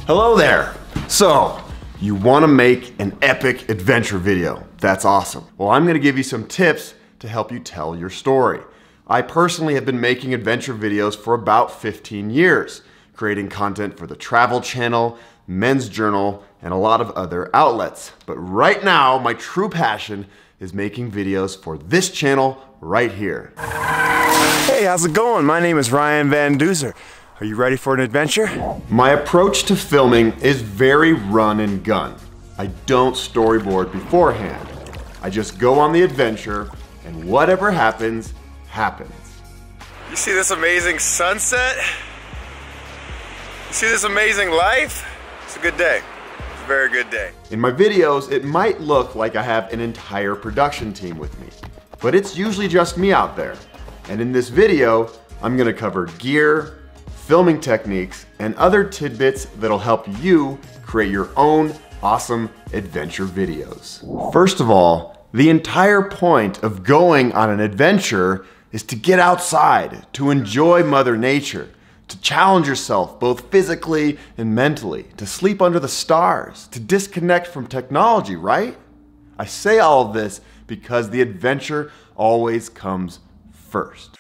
Hello there. So, you want to make an epic adventure video. That's awesome. Well, I'm going to give you some tips to help you tell your story. I personally have been making adventure videos for about 15 years, creating content for the Travel Channel, Men's Journal, and a lot of other outlets. But right now, my true passion is making videos for this channel right here. Hey, how's it going? My name is Ryan Van Duzer. Are you ready for an adventure? My approach to filming is very run and gun. I don't storyboard beforehand. I just go on the adventure and whatever happens, happens. You see this amazing sunset? You see this amazing life? It's a good day. It's a very good day. In my videos, it might look like I have an entire production team with me, but it's usually just me out there. And in this video, I'm gonna cover gear, filming techniques, and other tidbits that'll help you create your own awesome adventure videos. First of all, the entire point of going on an adventure is to get outside, to enjoy Mother Nature, to challenge yourself both physically and mentally, to sleep under the stars, to disconnect from technology, right? I say all of this because the adventure always comes first.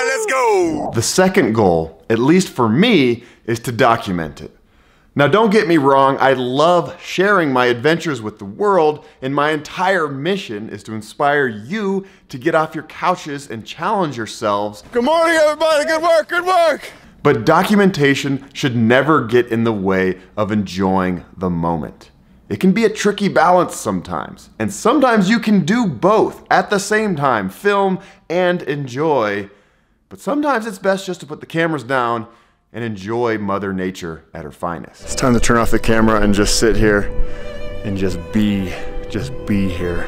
Let's go! The second goal, at least for me, is to document it. Now don't get me wrong, I love sharing my adventures with the world, and my entire mission is to inspire you to get off your couches and challenge yourselves. Good morning everybody, good work, good work! But documentation should never get in the way of enjoying the moment. It can be a tricky balance sometimes, and sometimes you can do both at the same time, film and enjoy. But sometimes it's best just to put the cameras down and enjoy Mother Nature at her finest. It's time to turn off the camera and just sit here and just be here.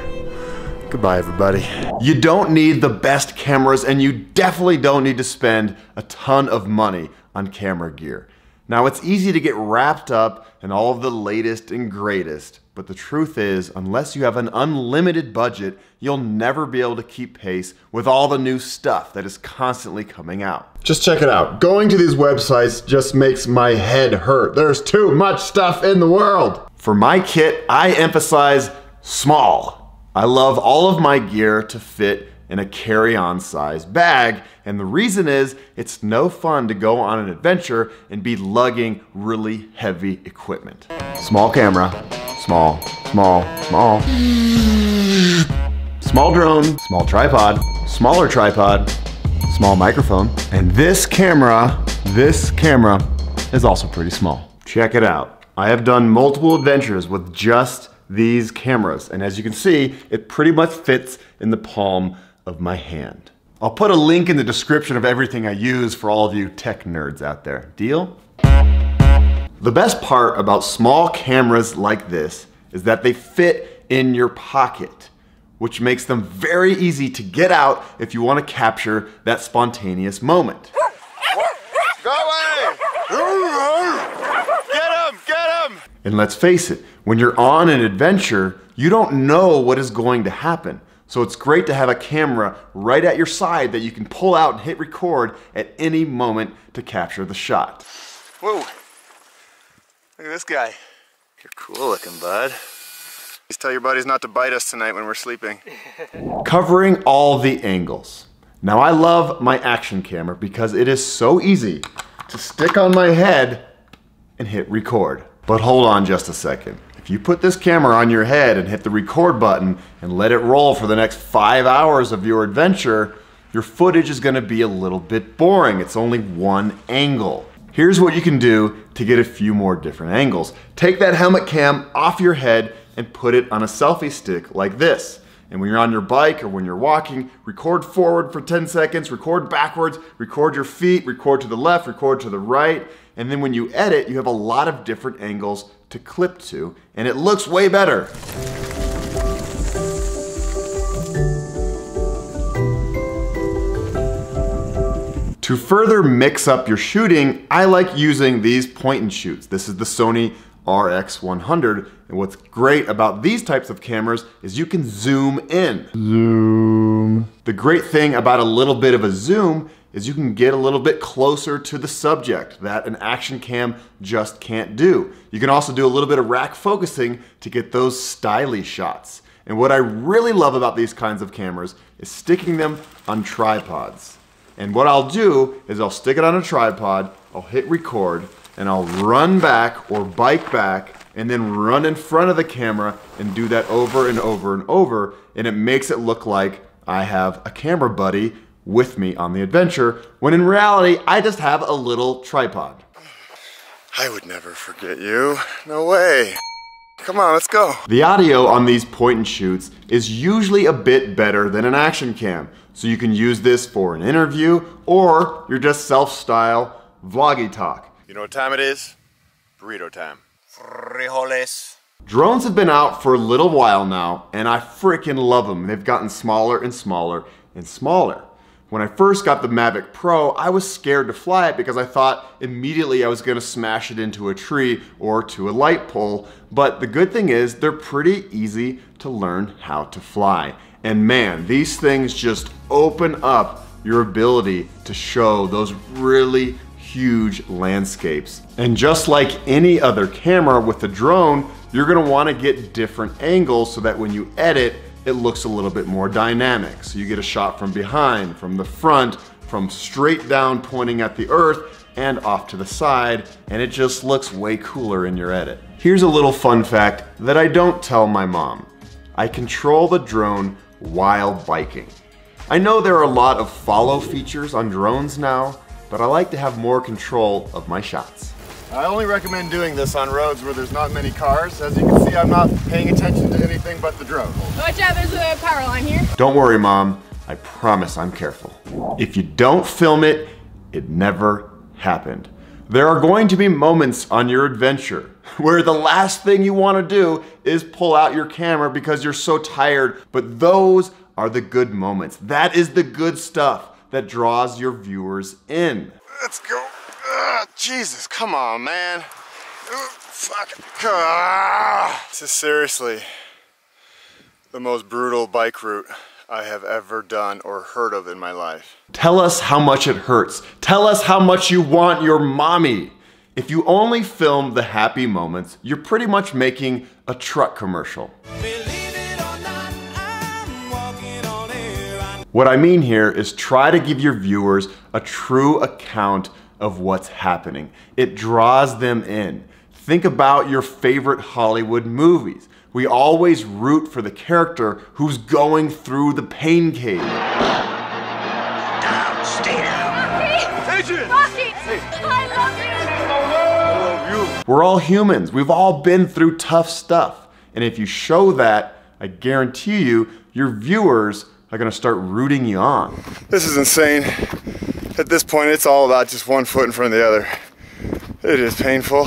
Goodbye, everybody. You don't need the best cameras, and you definitely don't need to spend a ton of money on camera gear. Now, it's easy to get wrapped up in all of the latest and greatest, but the truth is, unless you have an unlimited budget, you'll never be able to keep pace with all the new stuff that is constantly coming out. Just check it out. Going to these websites just makes my head hurt. There's too much stuff in the world. For my kit, I emphasize small. I love all of my gear to fit in a carry-on size bag, and the reason is it's no fun to go on an adventure and be lugging really heavy equipment. Small camera, small, small, small. Small drone, small tripod, smaller tripod, small microphone, and this camera is also pretty small. Check it out. I have done multiple adventures with just these cameras, and as you can see, it pretty much fits in the palm of my hand. I'll put a link in the description of everything I use for all of you tech nerds out there. Deal? The best part about small cameras like this is that they fit in your pocket, which makes them very easy to get out if you want to capture that spontaneous moment. Go away! Get him! Get him! And let's face it, when you're on an adventure, you don't know what is going to happen. So it's great to have a camera right at your side that you can pull out and hit record at any moment to capture the shot. Whoa, look at this guy. You're cool looking, bud. Please tell your buddies not to bite us tonight when we're sleeping. Covering all the angles. Now I love my action camera because it is so easy to stick on my head and hit record. But hold on just a second. If you put this camera on your head and hit the record button and let it roll for the next 5 hours of your adventure, your footage is gonna be a little bit boring. It's only one angle. Here's what you can do to get a few more different angles. Take that helmet cam off your head and put it on a selfie stick like this. And when you're on your bike or when you're walking, record forward for 10 seconds, record backwards, record your feet, record to the left, record to the right. And then when you edit, you have a lot of different angles to clip to, and it looks way better. To further mix up your shooting, I like using these point and shoots. This is the Sony RX100, and what's great about these types of cameras is you can zoom in. Zoom. The great thing about a little bit of a zoom is you can get a little bit closer to the subject that an action cam just can't do. You can also do a little bit of rack focusing to get those stylish shots. And what I really love about these kinds of cameras is sticking them on tripods. And what I'll do is I'll stick it on a tripod, I'll hit record, and I'll run back or bike back and then run in front of the camera and do that over and over and over, and it makes it look like I have a camera buddy with me on the adventure, when in reality, I just have a little tripod. I would never forget you. No way. Come on, let's go. The audio on these point and shoots is usually a bit better than an action cam, so you can use this for an interview or your just self-style vloggy talk. You know what time it is? Burrito time. Frijoles. Drones have been out for a little while now, and I freaking love them. They've gotten smaller and smaller and smaller. When I first got the Mavic Pro, I was scared to fly it because I thought immediately I was gonna smash it into a tree or to a light pole. But the good thing is they're pretty easy to learn how to fly. And man, these things just open up your ability to show those really huge landscapes. And just like any other camera with a drone, you're gonna wanna get different angles so that when you edit, it looks a little bit more dynamic. So you get a shot from behind, from the front, from straight down pointing at the earth, and off to the side, and it just looks way cooler in your edit. Here's a little fun fact that I don't tell my mom. I control the drone while biking. I know there are a lot of follow features on drones now, but I like to have more control of my shots. I only recommend doing this on roads where there's not many cars. As you can see, I'm not paying attention to anything but the drone. Watch out, there's a power line here. Don't worry, Mom. I promise I'm careful. If you don't film it, it never happened. There are going to be moments on your adventure where the last thing you want to do is pull out your camera because you're so tired, but those are the good moments. That is the good stuff that draws your viewers in. Let's go. Jesus, come on, man. Fuck. This is seriously the most brutal bike route I have ever done or heard of in my life. Tell us how much it hurts. Tell us how much you want your mommy. If you only film the happy moments, you're pretty much making a truck commercial. What I mean here is try to give your viewers a true account of what's happening. It draws them in. Think about your favorite Hollywood movies. We always root for the character who's going through the pain cave. Down, stay down. Rocky! Rocky! I love you! We're all humans. We've all been through tough stuff. And if you show that, I guarantee you, your viewers are gonna start rooting you on. This is insane. At this point, it's all about just one foot in front of the other. It is painful,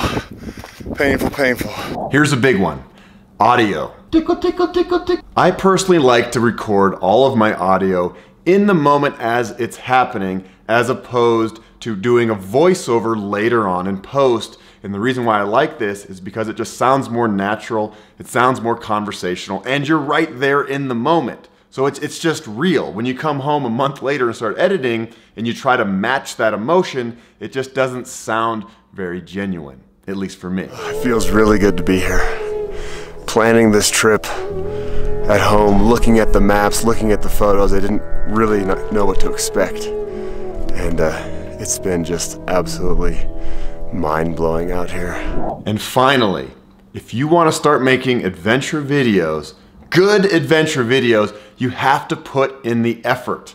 painful, painful. Here's a big one, audio. Tickle, tickle, tickle, tickle. I personally like to record all of my audio in the moment as it's happening, as opposed to doing a voiceover later on in post. And the reason why I like this is because it just sounds more natural, it sounds more conversational, and you're right there in the moment. So it's just real. When you come home a month later and start editing and you try to match that emotion, it just doesn't sound very genuine, at least for me. It feels really good to be here. Planning this trip at home, looking at the maps, looking at the photos, I didn't really know what to expect. And it's been just absolutely mind-blowing out here. And finally, if you want to start making adventure videos, good adventure videos, you have to put in the effort.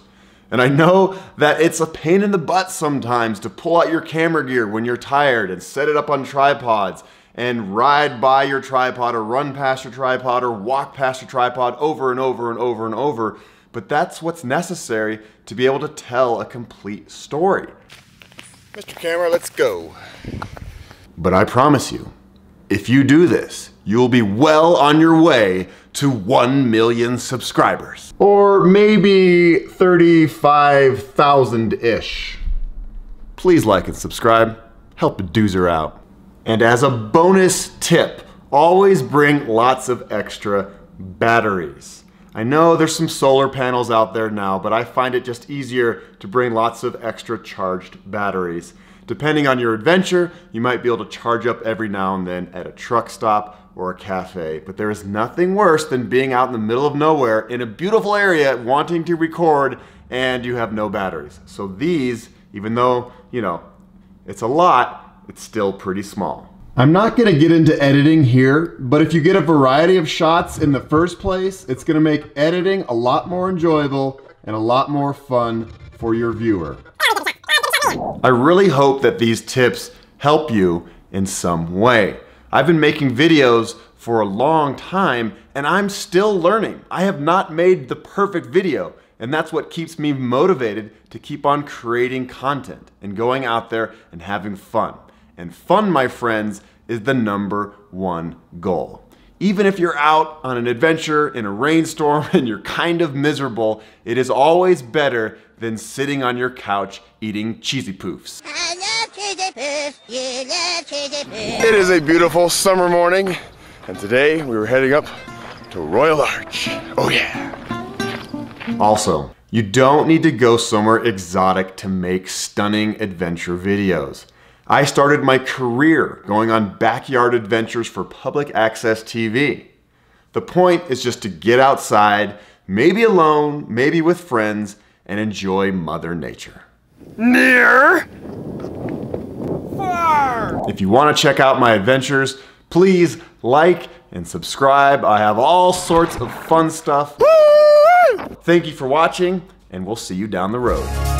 And I know that it's a pain in the butt sometimes to pull out your camera gear when you're tired and set it up on tripods and ride by your tripod or run past your tripod or walk past your tripod over and over and over and over. But that's what's necessary to be able to tell a complete story. Mr. Camera, let's go. But I promise you, if you do this, you'll be well on your way to 1 million subscribers. Or maybe 35,000-ish. Please like and subscribe. Help a doozer out. And as a bonus tip, always bring lots of extra batteries. I know there's some solar panels out there now, but I find it just easier to bring lots of extra charged batteries. Depending on your adventure, you might be able to charge up every now and then at a truck stop or a cafe. But there is nothing worse than being out in the middle of nowhere in a beautiful area wanting to record and you have no batteries. So these, even though, you know, it's a lot, it's still pretty small. I'm not gonna get into editing here, but if you get a variety of shots in the first place, it's gonna make editing a lot more enjoyable and a lot more fun for your viewer. I really hope that these tips help you in some way. I've been making videos for a long time and I'm still learning. I have not made the perfect video, and that's what keeps me motivated to keep on creating content and going out there and having fun. And fun, my friends, is the #1 goal. Even if you're out on an adventure in a rainstorm and you're kind of miserable, it is always better than sitting on your couch eating cheesy poofs. I love cheesy poofs, you love cheesy poofs. It is a beautiful summer morning, and today we were heading up to Royal Arch. Oh yeah. Also, you don't need to go somewhere exotic to make stunning adventure videos. I started my career going on backyard adventures for public access TV. The point is just to get outside, maybe alone, maybe with friends, and enjoy Mother Nature. Near. Far. If you want to check out my adventures, please like and subscribe. I have all sorts of fun stuff. Woo! Thank you for watching, and we'll see you down the road.